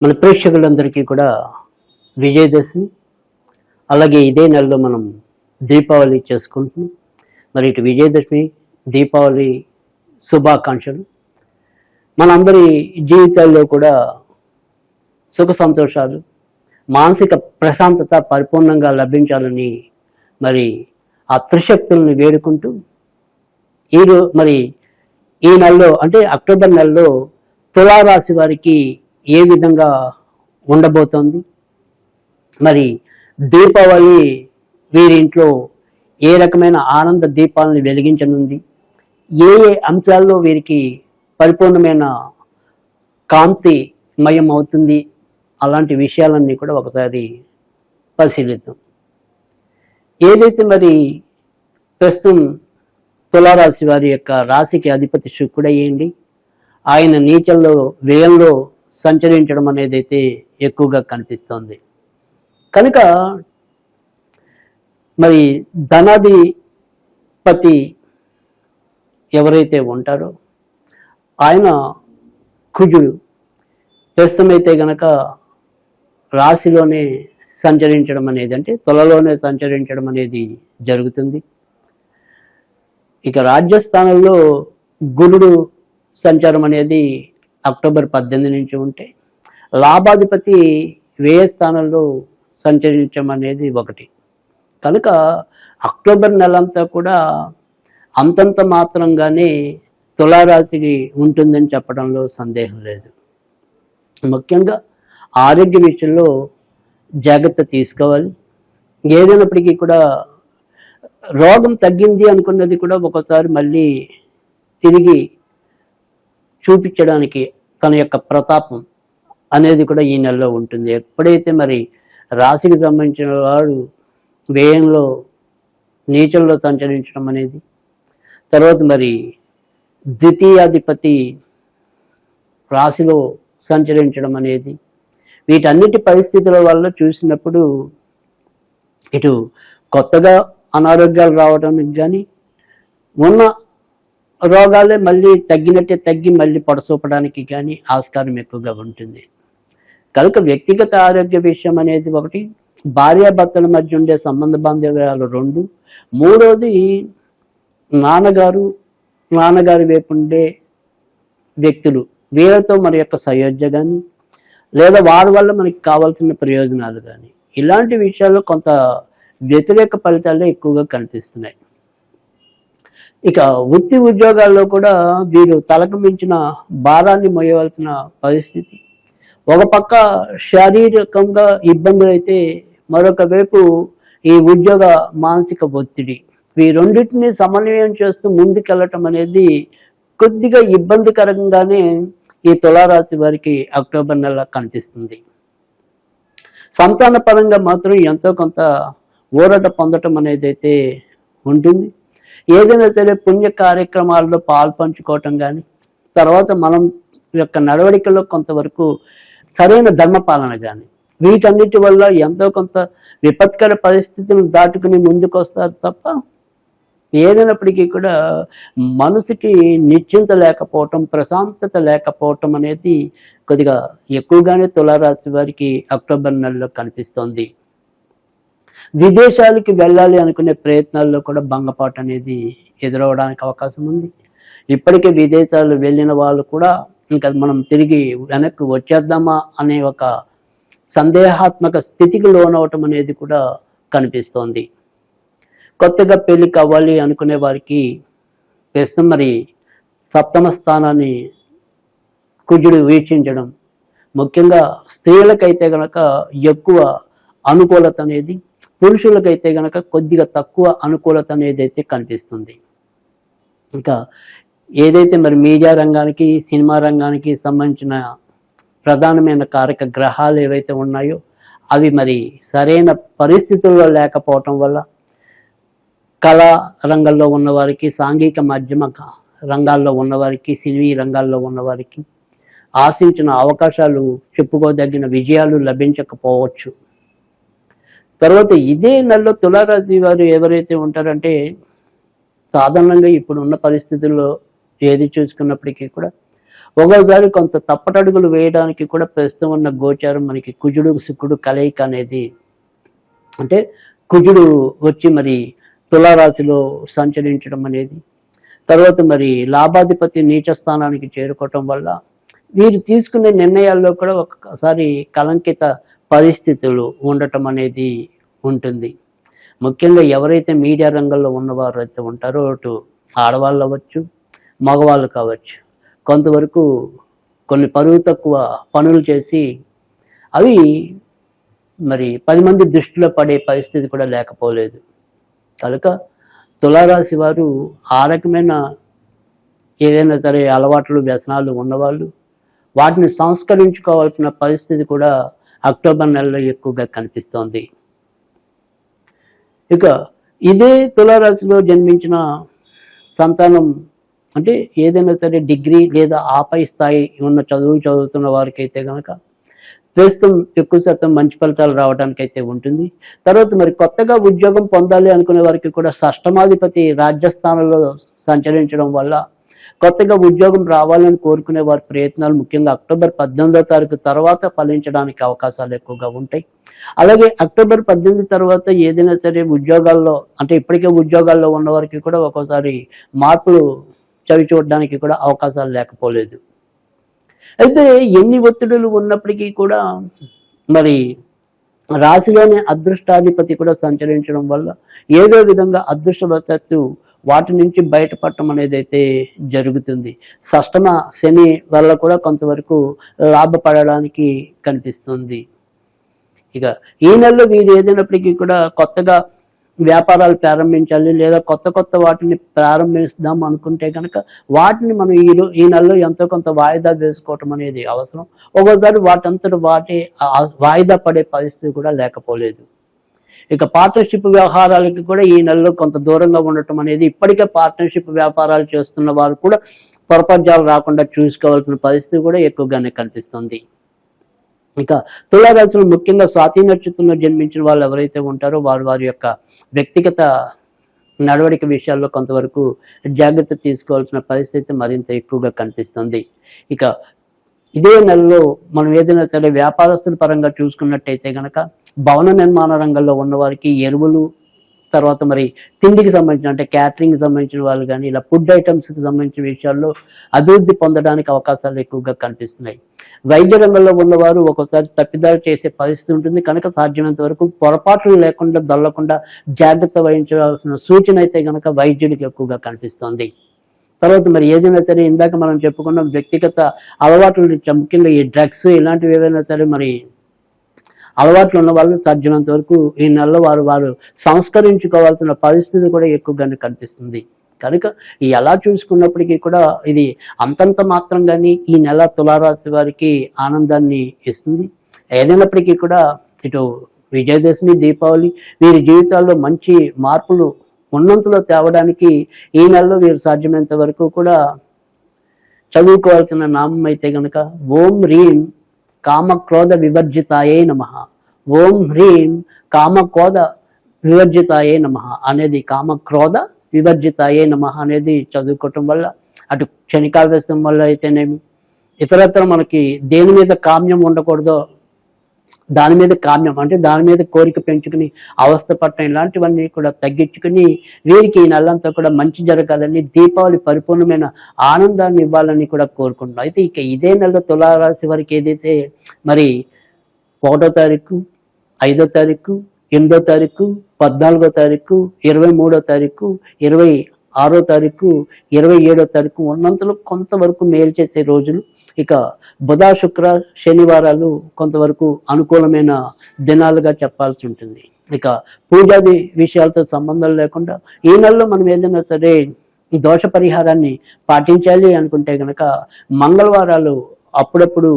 మన ప్రేక్షకులందరికీ కూడా విజయదశమి, అలాగే ఇదే నెలలో మనం దీపావళి చేసుకుంటున్నాం. మరి ఇటు విజయదశమి, దీపావళి శుభాకాంక్షలు. మనందరి జీవితాల్లో కూడా సుఖ సంతోషాలు, మానసిక ప్రశాంతత పరిపూర్ణంగా లభించాలని మరి ఆ త్రిశక్తులను వేడుకుంటూ మరి ఈ నెలలో అంటే అక్టోబర్ నెలలో తులారాశి వారికి ఏ విధంగా ఉండబోతోంది, మరి దీపావళి వీరింట్లో ఏ రకమైన ఆనంద దీపాలను వెలిగించనుంది, ఏ ఏ అంశాల్లో వీరికి పరిపూర్ణమైన కాంతిమయం అవుతుంది, అలాంటి విషయాలన్నీ కూడా ఒకసారి పరిశీలిద్దాం. ఏదైతే మరి ప్రస్తుతం తులారాశి వారి యొక్క రాశికి అధిపతి శుక్రుడయ్యండి, ఆయన నీచంలో వ్యయంలో సంచరించడం అనేది అయితే ఎక్కువగా కనిపిస్తోంది. కనుక మరి ధనాధిపతి ఎవరైతే ఉంటారో ఆయన కుజుడు ప్రస్తుతమైతే గనక రాశిలోనే సంచరించడం అనేది, అంటే తులలోనే సంచరించడం అనేది జరుగుతుంది. ఇక రాజ్యస్థానంలో గురుడు సంచారం అనేది అక్టోబర్ 18 నుంచి ఉంటే, లాభాధిపతి వ్యయ స్థానంలో సంచరించడం అనేది ఒకటి. కనుక అక్టోబర్ నెలంతా కూడా అంతంత మాత్రంగానే తులారాశికి ఉంటుందని చెప్పడంలో సందేహం లేదు. ముఖ్యంగా ఆరోగ్య విషయంలో జాగ్రత్త తీసుకోవాలి. ఏదైనప్పటికీ కూడా రోగం తగ్గింది అనుకున్నది కూడా ఒకసారి మళ్ళీ తిరిగి చూపించడానికి తన యొక్క ప్రతాపం అనేది కూడా ఈ నెలలో ఉంటుంది. ఎప్పుడైతే మరి రాశికి సంబంధించిన వాడు వ్యయంలో నీచంలో సంచరించడం అనేది, తర్వాత మరి ద్వితీయాధిపతి రాశిలో సంచరించడం అనేది, వీటన్నిటి పరిస్థితుల వల్ల చూసినప్పుడు ఇటు కొత్తగా అనారోగ్యాలు రావడానికి కానీ, ఉన్న రోగాలే మళ్ళీ తగ్గినట్టే తగ్గి మళ్ళీ పొడసూపడానికి కానీ ఆస్కారం ఎక్కువగా ఉంటుంది. కనుక వ్యక్తిగత ఆరోగ్య విషయం అనేది ఒకటి, భార్యాభర్తల మధ్య ఉండే సంబంధ బాంధవ్యాలు రెండు, మూడోది నాన్నగారి వైపు ఉండే వ్యక్తులు, వీళ్ళతో మన యొక్క సయోధ్య కానీ లేదా వారి వల్ల మనకి కావాల్సిన ప్రయోజనాలు కానీ, ఇలాంటి విషయాల్లో కొంత వ్యతిరేక ఫలితాలే ఎక్కువగా కనిపిస్తున్నాయి. ఇక వృత్తి ఉద్యోగాల్లో కూడా వీరు తలకు మించిన భారాన్ని మోయవలసిన పరిస్థితి. ఒక పక్క శారీరకంగా ఇబ్బందులు అయితే, మరొక వైపు ఈ ఉద్యోగ మానసిక ఒత్తిడి, ఈ రెండింటినీ సమన్వయం చేస్తూ ముందుకెళ్ళటం అనేది కొద్దిగా ఇబ్బందికరంగానే ఈ తులారాశి వారికి అక్టోబర్ నెల కనిపిస్తుంది. సంతాన పరంగా మాత్రం ఎంతో కొంత ఊరట పొందటం అనేది అయితే ఉంటుంది. ఏదైనా సరే పుణ్య కార్యక్రమాల్లో పాల్పంచుకోవటం కానీ, తర్వాత మనం యొక్క నడవడికలో కొంతవరకు సరైన ధర్మపాలన కానీ, వీటన్నిటి వల్ల ఎంతో కొంత విపత్కర పరిస్థితులను దాటుకుని ముందుకు వస్తారు తప్ప, ఏదైనప్పటికీ కూడా మనసుకి నిశ్చింత లేకపోవటం, ప్రశాంతత లేకపోవటం అనేది కొద్దిగా ఎక్కువగానే తులారాశి వారికి అక్టోబర్ నెలలో కనిపిస్తోంది. విదేశాలకి వెళ్ళాలి అనుకునే ప్రయత్నాల్లో కూడా భంగపాటు అనేది ఎదురవడానికి అవకాశం ఉంది. ఇప్పటికే విదేశాలు వెళ్ళిన వాళ్ళు కూడా ఇంకా మనం తిరిగి వెనక్కి వచ్చేద్దామా అనే ఒక సందేహాత్మక స్థితికి లోనవటం అనేది కూడా కనిపిస్తోంది. కొత్తగా పెళ్లి కావాలి అనుకునే వారికి ప్రస్తుతం మరి సప్తమ స్థానాన్ని కుజుడు వీక్షించడం, ముఖ్యంగా స్త్రీలకైతే గనక ఎక్కువ అనుకూలత అనేది, పురుషులకైతే గనక కొద్దిగా తక్కువ అనుకూలత అనేది అయితే కనిపిస్తుంది. ఇంకా ఏదైతే మరి మీడియా రంగానికి, సినిమా రంగానికి సంబంధించిన ప్రధానమైన కారక గ్రహాలు ఏవైతే ఉన్నాయో అవి మరి సరైన పరిస్థితుల్లో లేకపోవటం వల్ల కళా రంగంలో ఉన్నవారికి, సాంఘిక మాధ్యమ రంగాల్లో ఉన్నవారికి, సినీ రంగాల్లో ఉన్నవారికి ఆశించిన అవకాశాలు, చెప్పుకోదగిన విజయాలు లభించకపోవచ్చు. తర్వాత ఇదే నెలలో తులారాశి వారు ఎవరైతే ఉంటారంటే, సాధారణంగా ఇప్పుడు ఉన్న పరిస్థితుల్లో ఏది చూసుకున్నప్పటికీ కూడా ఒక్కోసారి కొంత తప్పటడుగులు వేయడానికి కూడా ప్రస్తుతం ఉన్న గోచారం మనకి కుజుడు శుక్రుడు కలయిక అనేది, అంటే కుజుడు వచ్చి మరి తులారాశిలో సంచరించడం అనేది, తర్వాత మరి లాభాధిపతి నీచ స్థానానికి చేరుకోవటం వల్ల వీరు తీసుకునే నిర్ణయాల్లో కూడా ఒక్కసారి కలంకిత పరిస్థితులు ఉండటం అనేది ఉంటుంది. ముఖ్యంగా ఎవరైతే మీడియా రంగంలో ఉన్నవారు అయితే ఉంటారో, అటు ఆడవాళ్ళు అవ్వచ్చు, మగవాళ్ళు కావచ్చు, కొంతవరకు కొన్ని పరువు తక్కువ పనులు చేసి అవి మరి 10 మంది దృష్టిలో పడే పరిస్థితి కూడా లేకపోలేదు. కనుక తులారాశి వారు ఆ రకమైన ఏదైనా సరే అలవాట్లు వ్యసనాలు ఉన్నవాళ్ళు వాటిని సంస్కరించుకోవాల్సిన పరిస్థితి కూడా అక్టోబర్ నెలలో ఎక్కువగా కనిపిస్తోంది. ఇక ఇదే తులారాశిలో జన్మించిన సంతానం, అంటే ఏదైనా సరే డిగ్రీ లేదా ఆపై స్థాయి ఉన్న చదువుతున్న వారికి అయితే కనుక ప్రస్తుతం ఎక్కువ శాతం మంచి ఫలితాలు రావడానికి అయితే ఉంటుంది. తర్వాత మరి కొత్తగా ఉద్యోగం పొందాలి అనుకునే వారికి కూడా షష్టమాధిపతి రాజ్యస్థానంలో సంచరించడం వల్ల కొత్తగా ఉద్యోగం రావాలని కోరుకునే వారి ప్రయత్నాలు ముఖ్యంగా అక్టోబర్ 18వ తారీఖు తర్వాత ఫలించడానికి అవకాశాలు ఎక్కువగా ఉంటాయి. అలాగే అక్టోబర్ 18 తర్వాత ఏదైనా సరే ఉద్యోగాల్లో, అంటే ఇప్పటికే ఉద్యోగాల్లో ఉన్న వారికి కూడా ఒక్కోసారి మార్పులు చవి చూడడానికి కూడా అవకాశాలు లేకపోలేదు. అయితే ఎన్ని ఒత్తిడులు ఉన్నప్పటికీ కూడా మరి రాశిలోని అదృష్టాధిపతి కూడా సంచరించడం వల్ల ఏదో విధంగా అదృష్టవశాత్తు వాటి నుంచి బయటపడటం అనేది అయితే జరుగుతుంది. షష్టమ శని వల్ల కూడా కొంతవరకు లాభపడడానికి కనిపిస్తుంది. ఇక ఈ నెలలో వీరు ఏదైనప్పటికీ కూడా కొత్తగా వ్యాపారాలు ప్రారంభించాలి లేదా కొత్త వాటిని ప్రారంభిస్తాం అనుకుంటే కనుక వాటిని మనం ఈ నెలలో ఎంతో కొంత వాయిదా వేసుకోవటం అనేది అవసరం. ఒక్కోసారి వాటంతట వాటి వాయిదా పడే పరిస్థితి కూడా లేకపోలేదు. ఇక పార్ట్నర్షిప్ వ్యవహారాలకి కూడా ఈ నెలలో కొంత దూరంగా ఉండటం అనేది, ఇప్పటికే పార్ట్నర్షిప్ వ్యాపారాలు చేస్తున్న వారు కూడా పొరపాట్లు రాకుండా చూసుకోవాల్సిన పరిస్థితి కూడా ఎక్కువగానే కనిపిస్తుంది. ఇక తులారాశిలో ముఖ్యంగా స్వాతి నక్షత్రంలో జన్మించిన వాళ్ళు ఎవరైతే ఉంటారో వారి యొక్క వ్యక్తిగత నడవడిక విషయాల్లో కొంతవరకు జాగ్రత్త తీసుకోవాల్సిన పరిస్థితి మరింత ఎక్కువగా కనిపిస్తుంది. ఇక ఇదే నెలలో మనం ఏదైనా సరే వ్యాపారస్తుల పరంగా చూసుకున్నట్టయితే కనుక భవన నిర్మాణ రంగంలో ఉన్న వారికి ఎరువులు, తర్వాత మరి తిండికి సంబంధించిన, అంటే క్యాటరింగ్ సంబంధించిన వాళ్ళు కానీ ఇలా ఫుడ్ ఐటమ్స్కి సంబంధించిన విషయాల్లో అభివృద్ధి పొందడానికి అవకాశాలు ఎక్కువగా కనిపిస్తున్నాయి. వైద్య రంగంలో ఉన్నవారు ఒక్కోసారి తప్పిదాలు చేసే పరిస్థితి ఉంటుంది. కనుక సాధ్యమైనంత వరకు పొరపాట్లు లేకుండా దొల్లకుండా జాగ్రత్త వహించాల్సిన సూచన అయితే కనుక వైద్యుడికి ఎక్కువగా కనిపిస్తోంది. తర్వాత మరి ఏదైనా సరే ఇందాక మనం చెప్పుకున్న వ్యక్తిగత అలవాట్లు, ముఖ్యంగా ఈ డ్రగ్స్ ఇలాంటివి ఏవైనా సరే మరి అలవాట్లు ఉన్న వాళ్ళు సాధ్యమైనంత వరకు ఈ నెలలో వారు సంస్కరించుకోవాల్సిన పరిస్థితి కూడా ఎక్కువగానే కనిపిస్తుంది. కనుక ఎలా చూసుకున్నప్పటికీ కూడా ఇది అంతంత మాత్రంగానే ఈ నెల తులారాశి వారికి ఆనందాన్ని ఇస్తుంది. ఏదైనప్పటికీ కూడా ఇటు విజయదశమి, దీపావళి వీరి జీవితాల్లో మంచి మార్పులు ఉన్నంతలో తేవడానికి ఈ నెలలో వీరు సాధ్యమైనంత వరకు కూడా చదువుకోవాల్సిన నామం అయితే కనుక ఓం హ్రీం కామక్రోధ వివర్జితాయే నమః, ఓం హ్రీం కామక్రోధ వివర్జితాయే నమః అనేది, కామక్రోధ వివర్జితాయే నమః అనేది చదువుకోవటం వల్ల అటు క్షణికావేశం వల్ల అయితేనేమి, ఇతరత్ర మనకి దేని మీద కామ్యం ఉండకూడదో దాని మీద కామ్యం, అంటే దాని మీద కోరిక పెంచుకుని అవస్థ పట్టడం ఇలాంటివన్నీ కూడా తగ్గించుకుని వీరికి ఈ నెలంతా కూడా మంచి జరగాలని, దీపావళి పరిపూర్ణమైన ఆనందాన్ని ఇవ్వాలని కూడా కోరుకుంటున్నాం. అయితే ఇక ఇదే నెలలో తులారాశి వారికి ఏదైతే మరి 1వ తారీఖు, 5వ తారీఖు, 8వ తారీఖు, 14వ తారీఖు, 23వ తారీఖు, 26వ తారీఖు, 27వ తారీఖు ఉన్నంతలో కొంతవరకు మేలు చేసే రోజులు. ఇక బుధ, శుక్ర, శనివారాలు కొంతవరకు అనుకూలమైన దినాలుగా చెప్పాల్సి ఉంటుంది. ఇక పూజాది విషయాలతో సంబంధం లేకుండా ఈ నెలలో మనం ఏదైనా సరే ఈ దోష పరిహారాన్ని పాటించాలి అనుకుంటే కనుక మంగళవారాలు అప్పుడప్పుడు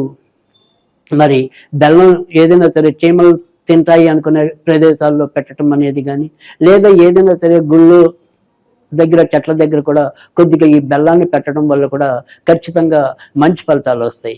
మరి బెల్లం ఏదైనా సరే చీమలు తింటాయి అనుకునే ప్రదేశాల్లో పెట్టడం అనేది కానీ, లేదా ఏదైనా సరే గుళ్ళు దగ్గర చెట్ల దగ్గర కూడా కొద్దిగా ఈ బెల్లాన్ని పెట్టడం వల్ల కూడా ఖచ్చితంగా మంచి ఫలితాలు వస్తాయి.